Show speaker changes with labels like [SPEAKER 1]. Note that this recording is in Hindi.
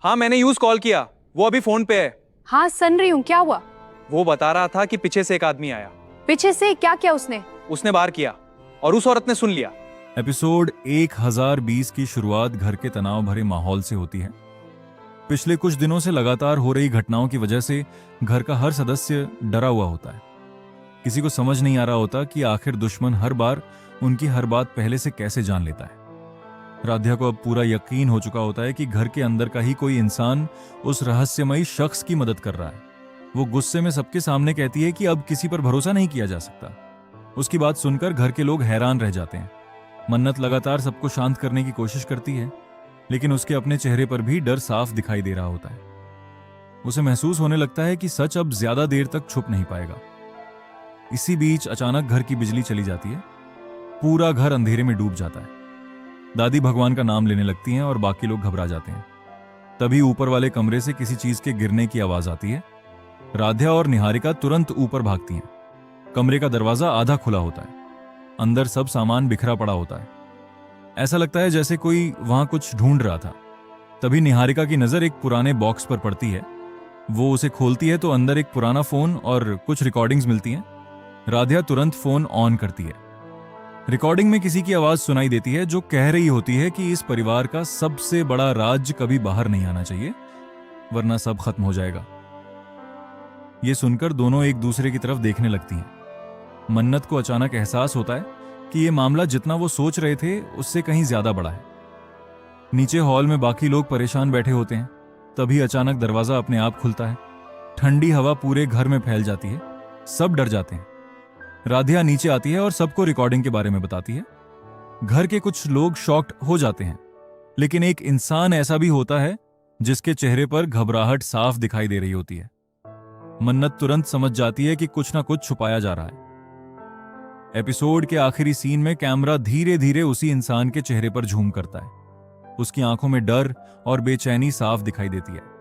[SPEAKER 1] हाँ, मैंने यूज कॉल किया, वो अभी फोन पे है।
[SPEAKER 2] हाँ सुन रही हूँ, क्या हुआ?
[SPEAKER 1] वो बता रहा था कि पीछे से एक आदमी आया।
[SPEAKER 2] पीछे से क्या किया उसने?
[SPEAKER 1] उसने बार किया और उस औरत ने सुन लिया।
[SPEAKER 3] एपिसोड 1020 की शुरुआत घर के तनाव भरे माहौल से होती है। पिछले कुछ दिनों से लगातार हो रही घटनाओं की वजह से घर का हर सदस्य डरा हुआ होता है। किसी को समझ नहीं आ रहा होता कि आखिर दुश्मन हर बार उनकी हर बात पहले से कैसे जान लेता है। राध्या को अब पूरा यकीन हो चुका होता है कि घर के अंदर का ही कोई इंसान उस रहस्यमयी शख्स की मदद कर रहा है। वो गुस्से में सबके सामने कहती है कि अब किसी पर भरोसा नहीं किया जा सकता। उसकी बात सुनकर घर के लोग हैरान रह जाते हैं। मन्नत लगातार सबको शांत करने की कोशिश करती है, लेकिन उसके अपने चेहरे पर भी डर साफ दिखाई दे रहा होता है। उसे महसूस होने लगता है कि सच अब ज्यादा देर तक छुप नहीं पाएगा। इसी बीच अचानक घर की बिजली चली जाती है। पूरा घर अंधेरे में डूब जाता है। दादी भगवान का नाम लेने लगती हैं और बाकी लोग घबरा जाते हैं। तभी ऊपर वाले कमरे से किसी चीज के गिरने की आवाज आती है। राध्या और निहारिका तुरंत ऊपर भागती हैं। कमरे का दरवाजा आधा खुला होता है। अंदर सब सामान बिखरा पड़ा होता है। ऐसा लगता है जैसे कोई वहां कुछ ढूंढ रहा था। तभी निहारिका की नजर एक पुराने बॉक्स पर पड़ती है। वो उसे खोलती है तो अंदर एक पुराना फोन और कुछ रिकॉर्डिंग्स मिलती हैं। राध्या तुरंत फोन ऑन करती है। रिकॉर्डिंग में किसी की आवाज सुनाई देती है जो कह रही होती है कि इस परिवार का सबसे बड़ा राज कभी बाहर नहीं आना चाहिए, वरना सब खत्म हो जाएगा। ये सुनकर दोनों एक दूसरे की तरफ देखने लगती हैं। मन्नत को अचानक एहसास होता है कि ये मामला जितना वो सोच रहे थे उससे कहीं ज्यादा बड़ा है। नीचे हॉल में बाकी लोग परेशान बैठे होते हैं। तभी अचानक दरवाजा अपने आप खुलता है। ठंडी हवा पूरे घर में फैल जाती है। सब डर जाते हैं। राधिया नीचे आती है और सबको रिकॉर्डिंग के बारे में बताती है। घर के कुछ लोग शॉक्ड हो जाते हैं, लेकिन एक इंसान ऐसा भी होता है जिसके चेहरे पर घबराहट साफ दिखाई दे रही होती है। मन्नत तुरंत समझ जाती है कि कुछ ना कुछ छुपाया जा रहा है। एपिसोड के आखिरी सीन में कैमरा धीरे धीरे उसी इंसान के चेहरे पर झूम करता है। उसकी आंखों में डर और बेचैनी साफ दिखाई देती है।